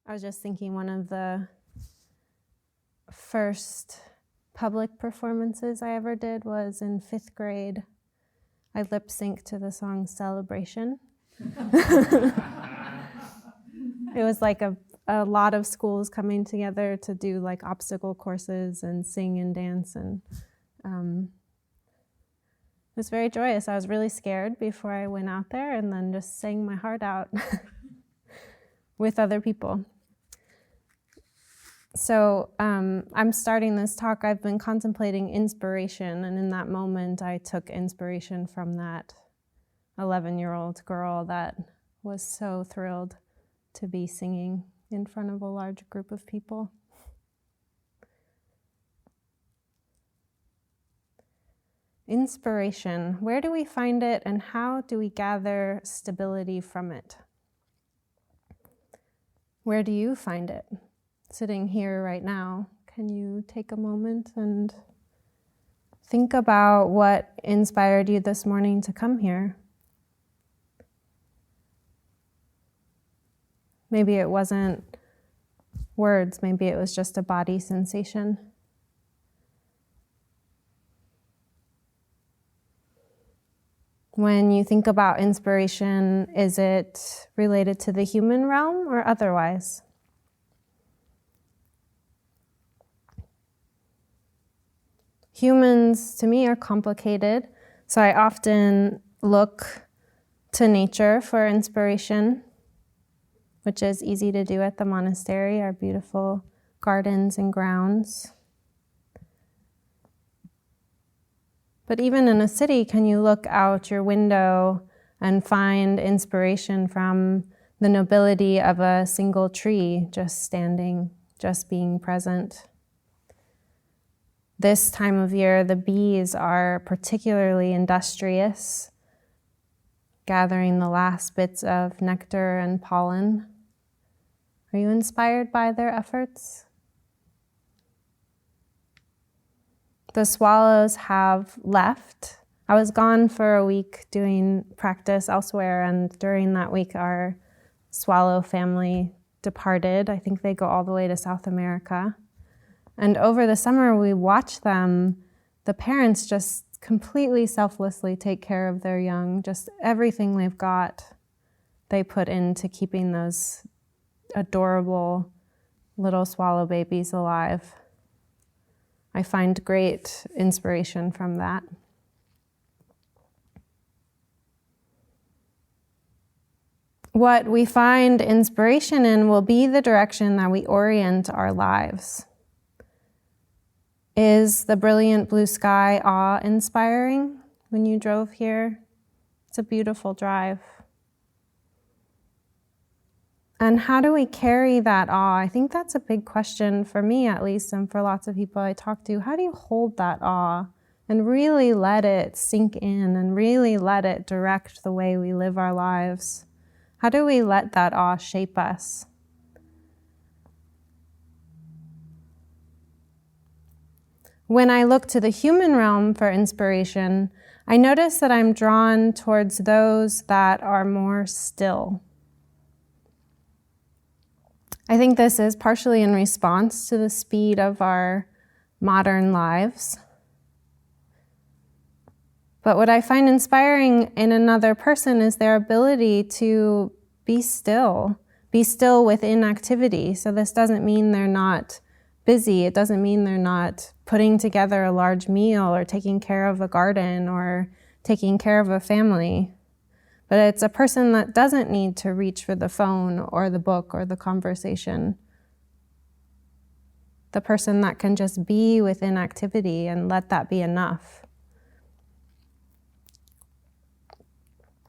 I was just thinking one of the first public performances I ever did was in 5th grade. I lip synced to the song Celebration. It was like a lot of schools coming together to do like obstacle courses and sing and dance, and it was very joyous. I was really scared before I went out there, and then just sang my heart out with other people. So I'm starting this talk. I've been contemplating inspiration, and in that moment I took inspiration from that 11-year-old girl that was so thrilled to be singing in front of a large group of people. Inspiration, where do we find it, and how do we gather stability from it? Where do you find it? Sitting here right now, can you take a moment and think about what inspired you this morning to come here? Maybe it wasn't words, maybe it was just a body sensation. When you think about inspiration, is it related to the human realm or otherwise? Humans, to me, are complicated, so I often look to nature for inspiration, which is easy to do at the monastery, our beautiful gardens and grounds. But even in a city, can you look out your window and find inspiration from the nobility of a single tree just standing, just being present? This time of year, the bees are particularly industrious, gathering the last bits of nectar and pollen. Are you inspired by their efforts? The swallows have left. I was gone for a week doing practice elsewhere, and during that week our swallow family departed. I think they go all the way to South America. And over the summer we watch them, the parents just completely selflessly take care of their young. Just everything they've got, they put into keeping those adorable little swallow babies alive. I find great inspiration from that. What we find inspiration in will be the direction that we orient our lives. Is the brilliant blue sky awe-inspiring when you drove here? It's a beautiful drive. And how do we carry that awe? I think that's a big question for me, at least, and for lots of people I talk to. How do you hold that awe and really let it sink in and really let it direct the way we live our lives? How do we let that awe shape us? When I look to the human realm for inspiration, I notice that I'm drawn towards those that are more still. I think this is partially in response to the speed of our modern lives. But what I find inspiring in another person is their ability to be still within activity. So this doesn't mean they're not busy. It doesn't mean they're not putting together a large meal or taking care of a garden or taking care of a family. But it's a person that doesn't need to reach for the phone or the book or the conversation. The person that can just be within activity and let that be enough.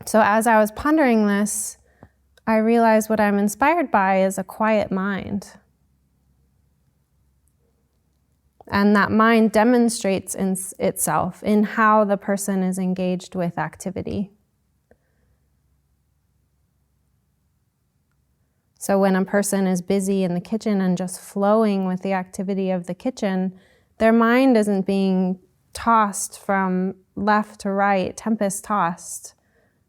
So as I was pondering this, I realized what I'm inspired by is a quiet mind. And that mind demonstrates itself in how the person is engaged with activity. So when a person is busy in the kitchen and just flowing with the activity of the kitchen, their mind isn't being tossed from left to right, tempest tossed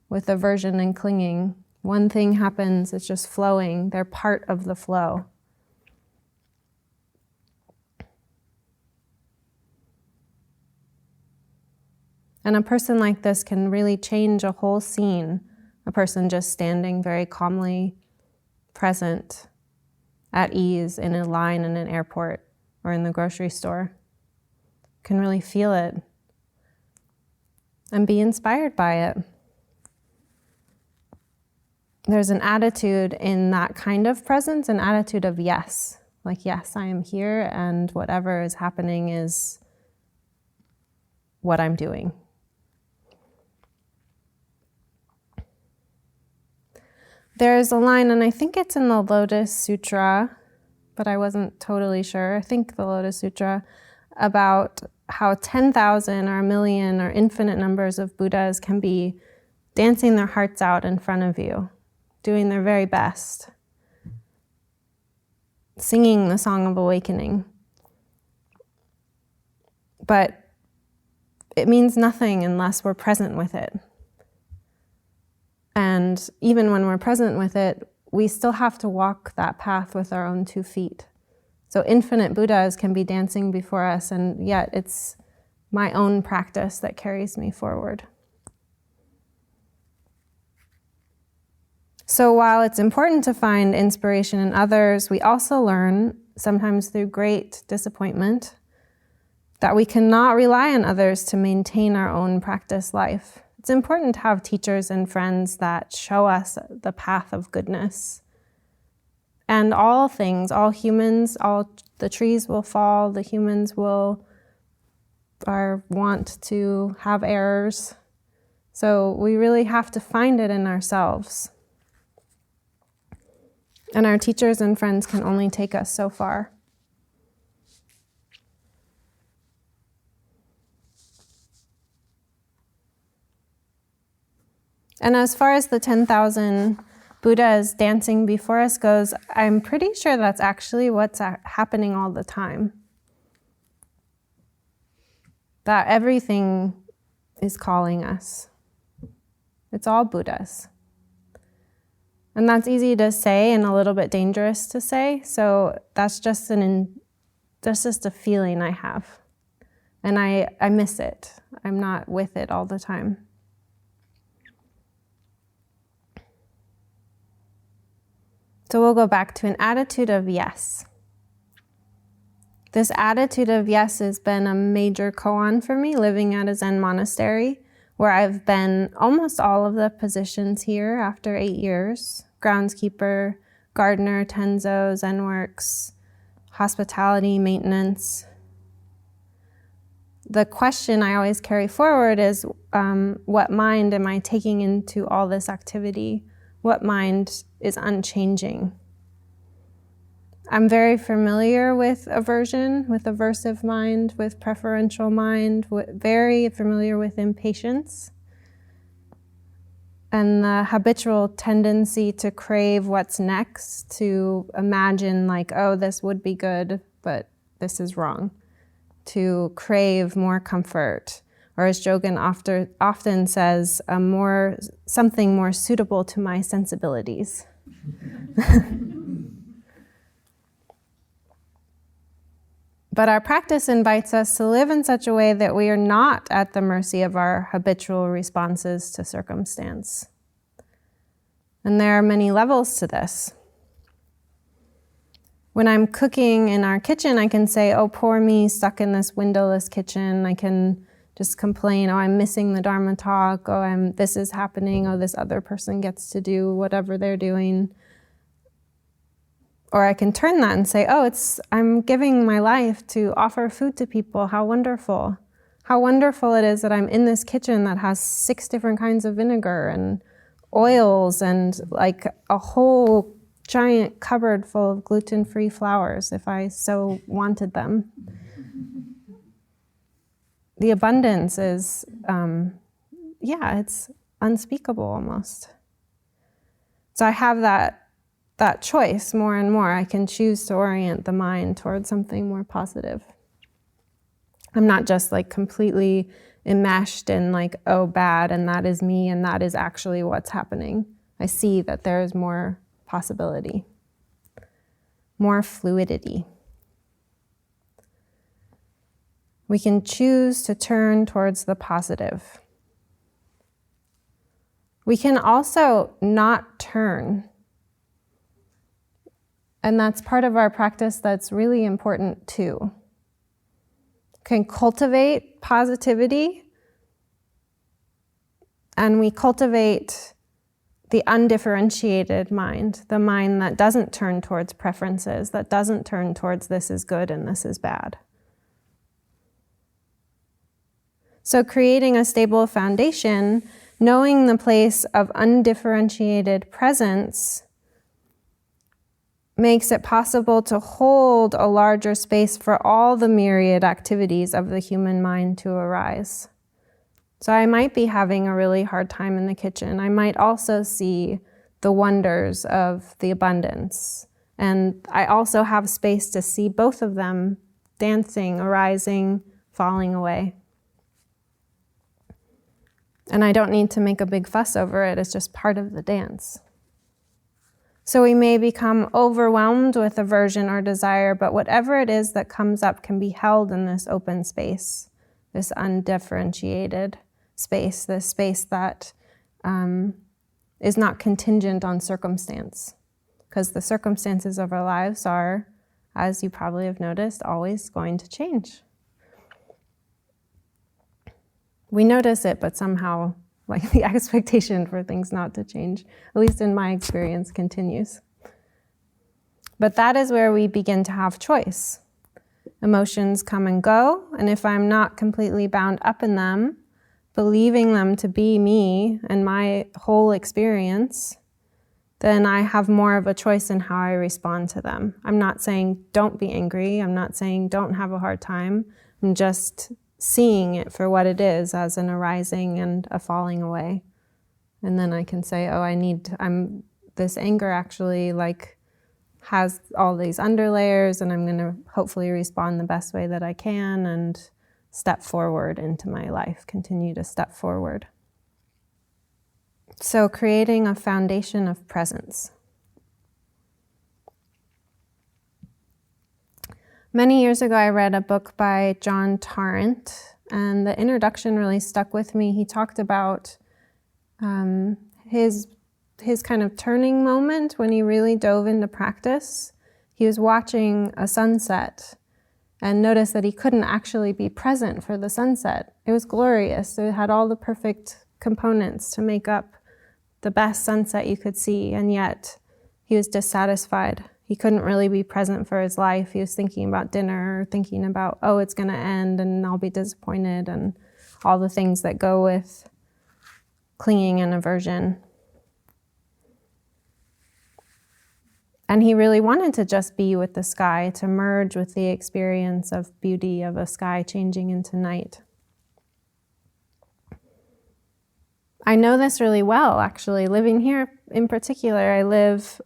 with aversion and clinging. One thing happens, it's just flowing. They're part of the flow. And a person like this can really change a whole scene. A person just standing very calmly, present, at ease in a line in an airport or in the grocery store. Can really feel it and be inspired by it. There's an attitude in that kind of presence, an attitude of yes. Like, yes, I am here, and whatever is happening is what I'm doing. There's a line, and I think it's in the Lotus Sutra, but I wasn't totally sure. I think the Lotus Sutra, about how 10,000 or a million or infinite numbers of Buddhas can be dancing their hearts out in front of you, doing their very best, singing the Song of Awakening. But it means nothing unless we're present with it. And even when we're present with it, we still have to walk that path with our own 2 feet. So infinite Buddhas can be dancing before us, and yet it's my own practice that carries me forward. So while it's important to find inspiration in others, we also learn, sometimes through great disappointment, that we cannot rely on others to maintain our own practice life. It's important to have teachers and friends that show us the path of goodness. And all things, all humans, all the trees will fall, the humans are want to have errors. So we really have to find it in ourselves. And our teachers and friends can only take us so far. And as far as the 10,000 Buddhas dancing before us goes, I'm pretty sure that's actually what's happening all the time. That everything is calling us. It's all Buddhas. And that's easy to say and a little bit dangerous to say, so that's just a feeling I have. And I miss it. I'm not with it all the time. So we'll go back to an attitude of yes. This attitude of yes has been a major koan for me, living at a Zen monastery, where I've been almost all of the positions here after 8 years. Groundskeeper, gardener, tenzo, Zen works, hospitality, maintenance. The question I always carry forward is, what mind am I taking into all this activity? What mind is unchanging? I'm very familiar with aversion, with aversive mind, with preferential mind, very familiar with impatience, and the habitual tendency to crave what's next, to imagine like, oh, this would be good, but this is wrong, to crave more comfort, or as Jogan often says, something more suitable to my sensibilities. But our practice invites us to live in such a way that we are not at the mercy of our habitual responses to circumstance. And there are many levels to this. When I'm cooking in our kitchen, I can say, oh, poor me, stuck in this windowless kitchen. I can just complain, oh, I'm missing the Dharma talk, oh, this is happening, oh, this other person gets to do whatever they're doing. Or I can turn that and say, oh, I'm giving my life to offer food to people. How wonderful. How wonderful it is that I'm in this kitchen that has 6 different kinds of vinegar and oils and like a whole giant cupboard full of gluten-free flours if I so wanted them. The abundance is, it's unspeakable almost. So I have that choice more and more. I can choose to orient the mind towards something more positive. I'm not just like completely enmeshed in like, oh, bad, and that is me, and that is actually what's happening. I see that there is more possibility, more fluidity. We can choose to turn towards the positive. We can also not turn. And that's part of our practice that's really important too. Can cultivate positivity, and we cultivate the undifferentiated mind, the mind that doesn't turn towards preferences, that doesn't turn towards this is good and this is bad. So creating a stable foundation, knowing the place of undifferentiated presence, makes it possible to hold a larger space for all the myriad activities of the human mind to arise. So I might be having a really hard time in the kitchen. I might also see the wonders of the abundance. And I also have space to see both of them dancing, arising, falling away. And I don't need to make a big fuss over it. It's just part of the dance. So we may become overwhelmed with aversion or desire, but whatever it is that comes up can be held in this open space, this undifferentiated space, this space that is not contingent on circumstance, because the circumstances of our lives are, as you probably have noticed, always going to change. We notice it, but somehow the expectation for things not to change, at least in my experience, continues. But that is where we begin to have choice. Emotions come and go, and if I'm not completely bound up in them, believing them to be me and my whole experience, then I have more of a choice in how I respond to them. I'm not saying don't be angry. I'm not saying don't have a hard time. I'm just seeing it for what it is, as an arising and a falling away. And then I can say, this anger actually has all these underlayers, and I'm going to hopefully respond the best way that I can and step forward into my life, continue to step forward. So creating a foundation of presence. Many years ago, I read a book by John Tarrant, and the introduction really stuck with me. He talked about his kind of turning moment when he really dove into practice. He was watching a sunset and noticed that he couldn't actually be present for the sunset. It was glorious. It had all the perfect components to make up the best sunset you could see, and yet he was dissatisfied. He couldn't really be present for his life. He was thinking about dinner, thinking about, it's going to end and I'll be disappointed, and all the things that go with clinging and aversion. And he really wanted to just be with the sky, to merge with the experience of beauty of a sky changing into night. I know this really well, actually. Living here in particular, I live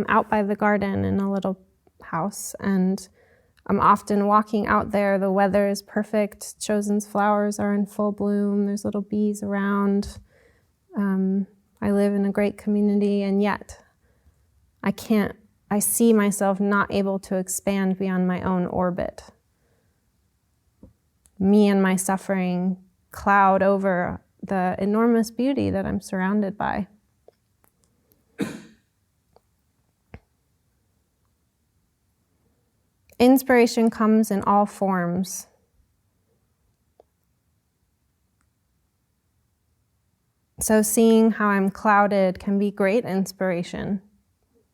out by the garden in a little house, and I'm often walking out there. The weather is perfect. Chosen's flowers are in full bloom. There's little bees around. I live in a great community, and yet I see myself not able to expand beyond my own orbit. Me and my suffering cloud over the enormous beauty that I'm surrounded by. Inspiration comes in all forms. So seeing how I'm clouded can be great inspiration.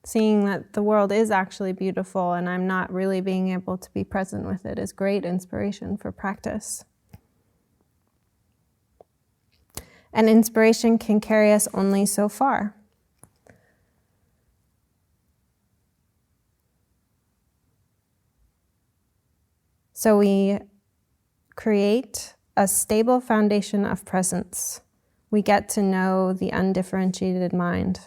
Seeing that the world is actually beautiful and I'm not really being able to be present with it is great inspiration for practice. And inspiration can carry us only so far. So we create a stable foundation of presence. We get to know the undifferentiated mind.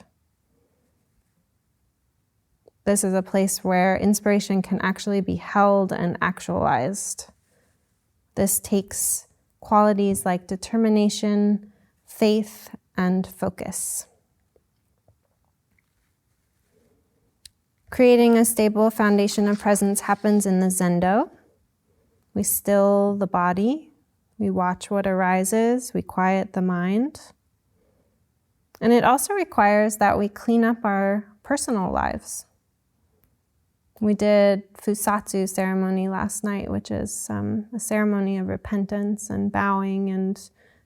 This is a place where inspiration can actually be held and actualized. This takes qualities like determination, faith, and focus. Creating a stable foundation of presence happens in the zendo. We still the body, we watch what arises, we quiet the mind. And it also requires that we clean up our personal lives. We did Fusatsu ceremony last night, which is a ceremony of repentance and bowing and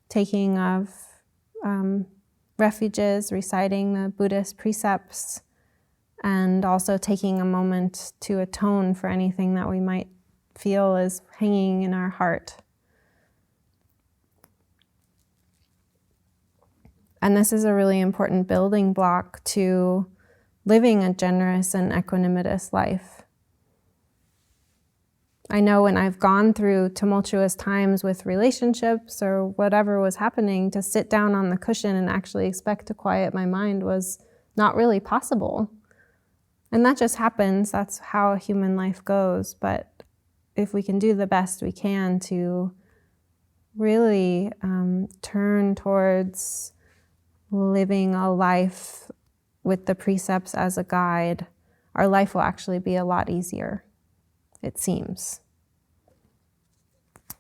taking of refuges, reciting the Buddhist precepts, and also taking a moment to atone for anything that we might feel is hanging in our heart. And this is a really important building block to living a generous and equanimous life. I know when I've gone through tumultuous times with relationships or whatever was happening, to sit down on the cushion and actually expect to quiet my mind was not really possible. And that just happens. That's how human life goes. But if we can do the best we can to really turn towards living a life with the precepts as a guide, our life will actually be a lot easier, it seems.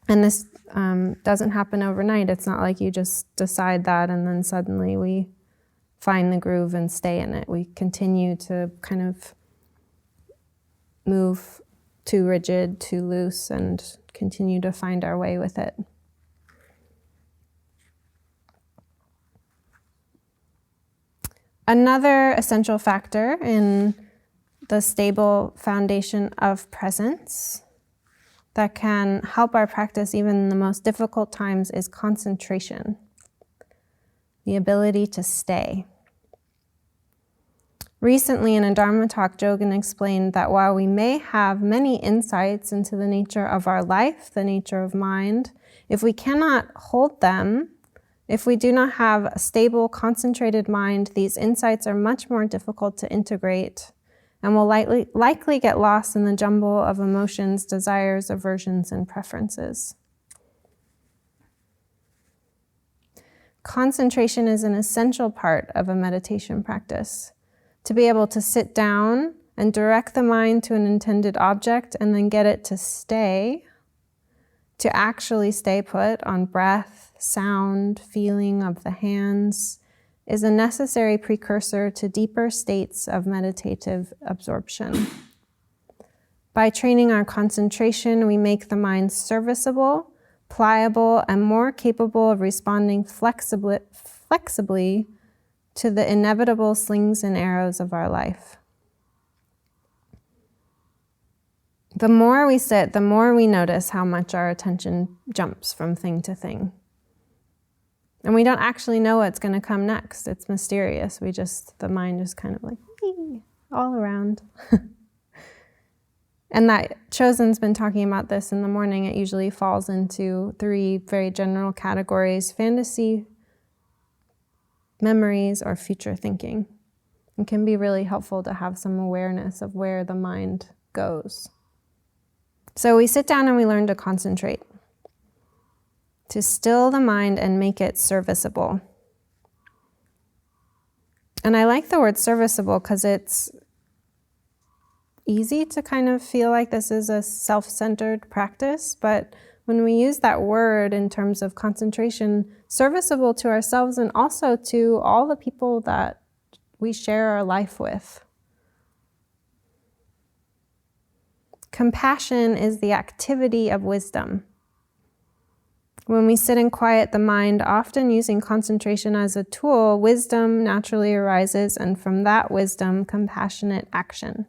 And this doesn't happen overnight. It's not like you just decide that and then suddenly we find the groove and stay in it. We continue to kind of move too rigid, too loose, and continue to find our way with it. Another essential factor in the stable foundation of presence that can help our practice even in the most difficult times is concentration, the ability to stay. Recently in a Dharma talk, Jogen explained that while we may have many insights into the nature of our life, the nature of mind, if we cannot hold them, if we do not have a stable, concentrated mind, these insights are much more difficult to integrate and will likely get lost in the jumble of emotions, desires, aversions, and preferences. Concentration is an essential part of a meditation practice. To be able to sit down and direct the mind to an intended object and then get it to stay, to actually stay put on breath, sound, feeling of the hands, is a necessary precursor to deeper states of meditative absorption. By training our concentration, we make the mind serviceable, pliable, and more capable of responding flexibly to the inevitable slings and arrows of our life. The more we sit, the more we notice how much our attention jumps from thing to thing. And we don't actually know what's going to come next. It's mysterious. The mind is kind of like, all around. And that Chosen's been talking about this in the morning. It usually falls into 3 very general categories: fantasy, memories, or future thinking. It can be really helpful to have some awareness of where the mind goes. So we sit down and we learn to concentrate, to still the mind and make it serviceable. And I like the word serviceable because it's easy to kind of feel like this is a self-centered practice, but when we use that word in terms of concentration, serviceable to ourselves and also to all the people that we share our life with. Compassion is the activity of wisdom. When we sit and quiet the mind, often using concentration as a tool, wisdom naturally arises, and from that wisdom, compassionate action.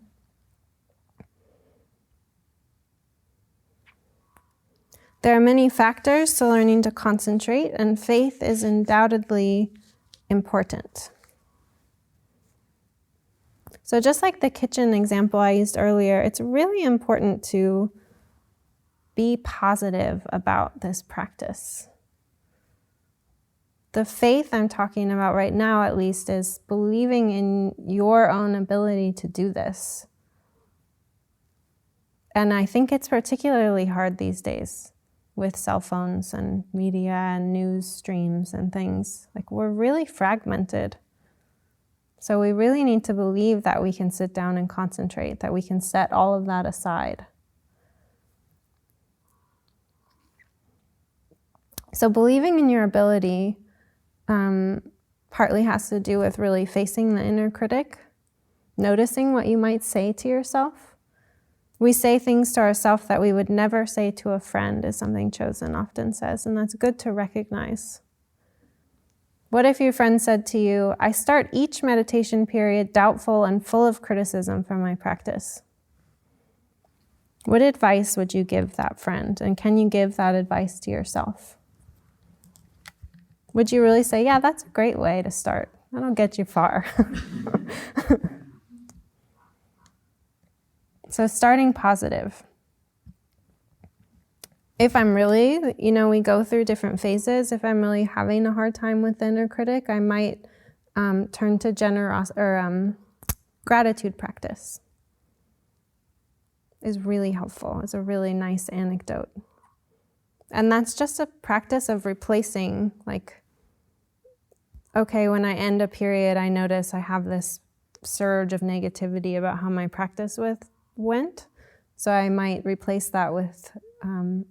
There are many factors to learning to concentrate, and faith is undoubtedly important. So just like the kitchen example I used earlier, it's really important to be positive about this practice. The faith I'm talking about right now, at least, is believing in your own ability to do this. And I think it's particularly hard these days with cell phones and media and news streams and things. Like, we're really fragmented. So we really need to believe that we can sit down and concentrate, that we can set all of that aside. So believing in your ability partly has to do with really facing the inner critic, noticing what you might say to yourself. We say things to ourselves that we would never say to a friend, is something Chosen often says, and that's good to recognize. What if your friend said to you, I start each meditation period doubtful and full of criticism for my practice? What advice would you give that friend? And can you give that advice to yourself? Would you really say, yeah, that's a great way to start? That'll get you far. So starting positive. If I'm really, we go through different phases. If I'm really having a hard time with the inner critic, I might turn to gratitude practice. Is really helpful. It's a really nice anecdote. And that's just a practice of replacing, okay, when I end a period, I notice I have this surge of negativity about how my practice went. So I might replace that with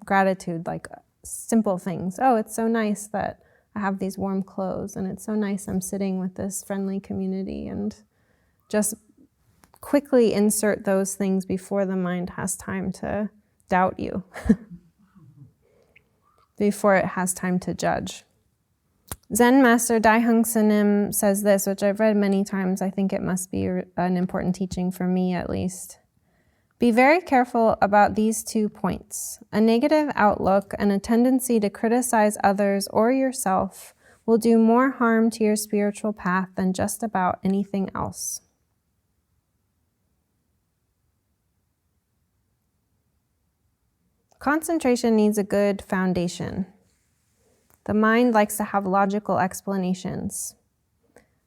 gratitude, like simple things. Oh, it's so nice that I have these warm clothes, and it's so nice I'm sitting with this friendly community, and just quickly insert those things before the mind has time to doubt you, before it has time to judge. Zen master Daiheng Sunim says this, which I've read many times. I think it must be an important teaching for me, at least. Be very careful about these 2 points. A negative outlook and a tendency to criticize others or yourself will do more harm to your spiritual path than just about anything else. Concentration needs a good foundation. The mind likes to have logical explanations.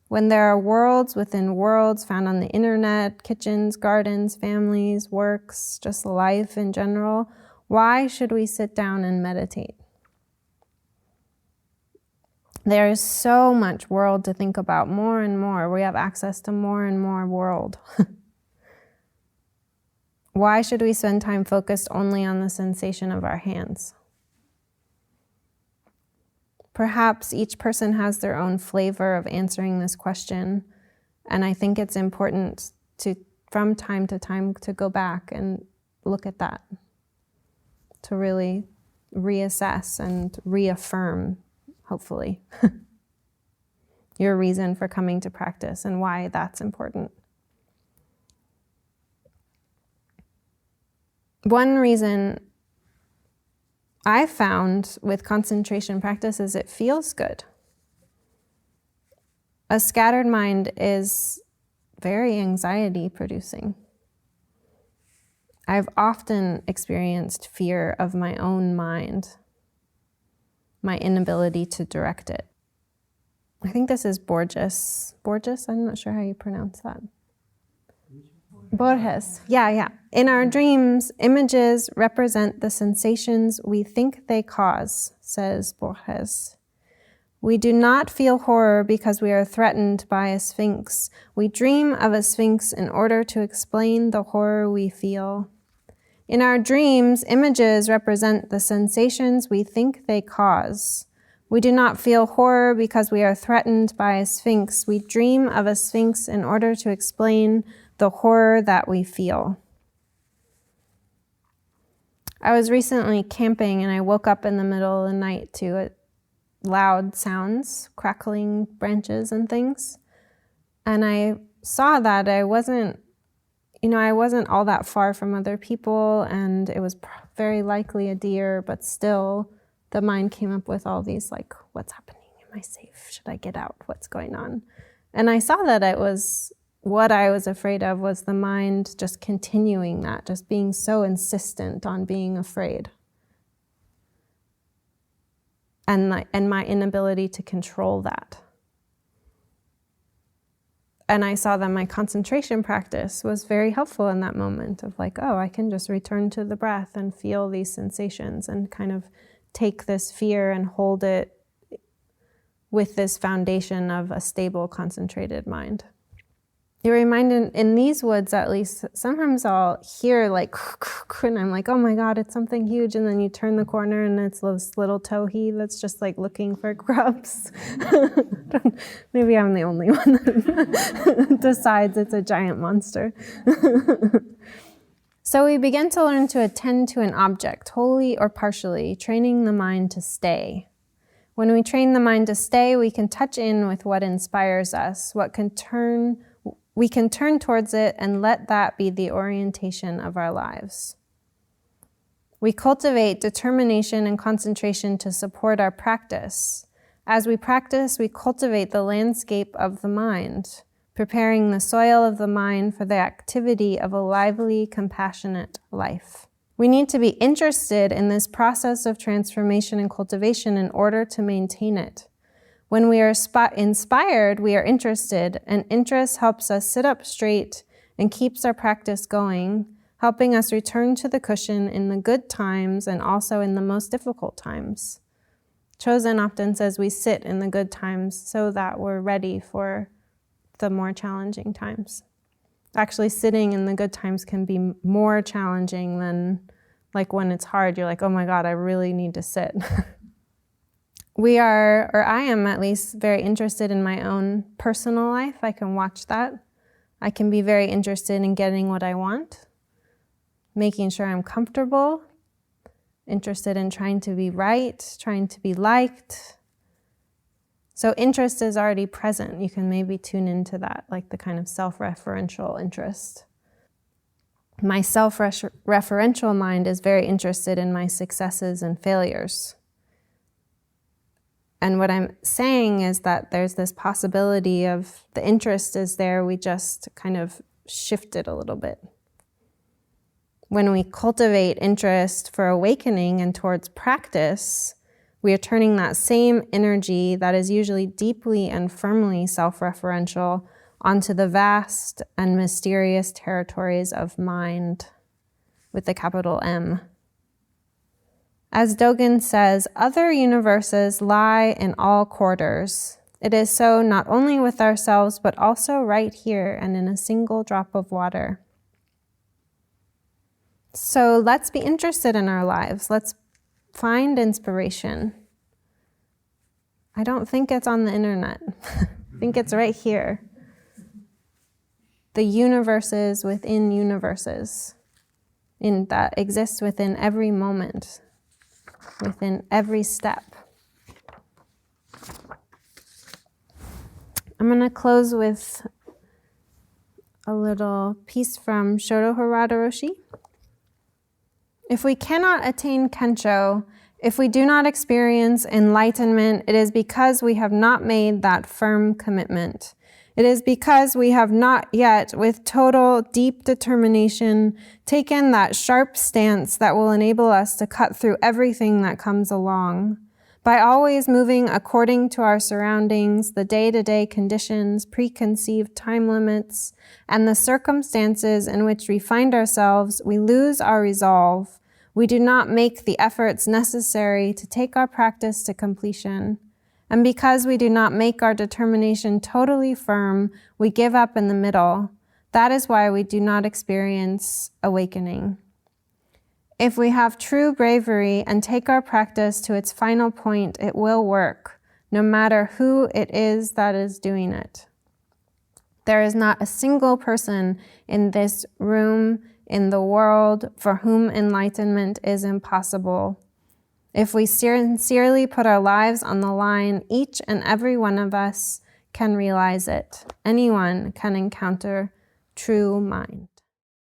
When there are worlds within worlds found on the internet, kitchens, gardens, families, works, just life in general, why should we sit down and meditate? There is so much world to think about, more and more. We have access to more and more world. Why should we spend time focused only on the sensation of our hands? Perhaps each person has their own flavor of answering this question, and I think it's important to, from time to time, to go back and look at that, to really reassess and reaffirm, hopefully, your reason for coming to practice and why that's important. One reason I found with concentration practice is it feels good. A scattered mind is very anxiety producing. I've often experienced fear of my own mind, my inability to direct it. I think this is Borges. Borges? I'm not sure how you pronounce that. Borges. Yeah. In our dreams, images represent the sensations we think they cause, says Borges. We do not feel horror because we are threatened by a sphinx. We dream of a sphinx in order to explain the horror we feel. In our dreams, images represent the sensations we think they cause. We do not feel horror because we are threatened by a sphinx. We dream of a sphinx in order to explain the horror that we feel. I was recently camping and I woke up in the middle of the night to loud sounds, crackling branches and things. And I saw that I wasn't all that far from other people, and it was very likely a deer, but still the mind came up with all these what's happening? Am I safe? Should I get out? What's going on? And I saw that it was what I was afraid of was the mind just continuing that, just being so insistent on being afraid. And my inability to control that. And I saw that my concentration practice was very helpful in that moment of I can just return to the breath and feel these sensations and kind of take this fear and hold it with this foundation of a stable, concentrated mind. It reminded, in these woods at least, sometimes I'll hear like, and I'm like, oh my God, it's something huge. And then you turn the corner and it's this little towhee that's just like looking for grubs. Maybe I'm the only one that decides it's a giant monster. So we begin to learn to attend to an object, wholly or partially, training the mind to stay. When we train the mind to stay, we can touch in with what inspires us, we can turn towards it and let that be the orientation of our lives. We cultivate determination and concentration to support our practice. As we practice, we cultivate the landscape of the mind, preparing the soil of the mind for the activity of a lively, compassionate life. We need to be interested in this process of transformation and cultivation in order to maintain it. When we are inspired, we are interested, and interest helps us sit up straight and keeps our practice going, helping us return to the cushion in the good times and also in the most difficult times. Chosen often says we sit in the good times so that we're ready for the more challenging times. Actually, sitting in the good times can be more challenging than like when it's hard, you're like, oh my God, I really need to sit. We are, or I am at least, very interested in my own personal life. I can watch that. I can be very interested in getting what I want, making sure I'm comfortable, interested in trying to be right, trying to be liked. So interest is already present. You can maybe tune into that, like the kind of self-referential interest. My self-referential mind is very interested in my successes and failures. And what I'm saying is that there's this possibility of the interest is there, we just kind of shift it a little bit. When we cultivate interest for awakening and towards practice, we are turning that same energy that is usually deeply and firmly self-referential onto the vast and mysterious territories of mind, with a capital M. As Dogen says, other universes lie in all quarters. It is so not only with ourselves, but also right here and in a single drop of water. So let's be interested in our lives. Let's find inspiration. I don't think it's on the internet. I think it's right here. The universes within universes that exist within every moment, within every step. I'm going to close with a little piece from Shodo Harada Roshi. If we cannot attain Kensho, if we do not experience enlightenment, it is because we have not made that firm commitment. It is because we have not yet, with total, deep determination, taken that sharp stance that will enable us to cut through everything that comes along. By always moving according to our surroundings, the day-to-day conditions, preconceived time limits, and the circumstances in which we find ourselves, we lose our resolve. We do not make the efforts necessary to take our practice to completion. And because we do not make our determination totally firm, we give up in the middle. That is why we do not experience awakening. If we have true bravery and take our practice to its final point, it will work, no matter who it is that is doing it. There is not a single person in this room, in the world, for whom enlightenment is impossible. If we sincerely put our lives on the line, each and every one of us can realize it. Anyone can encounter true mind.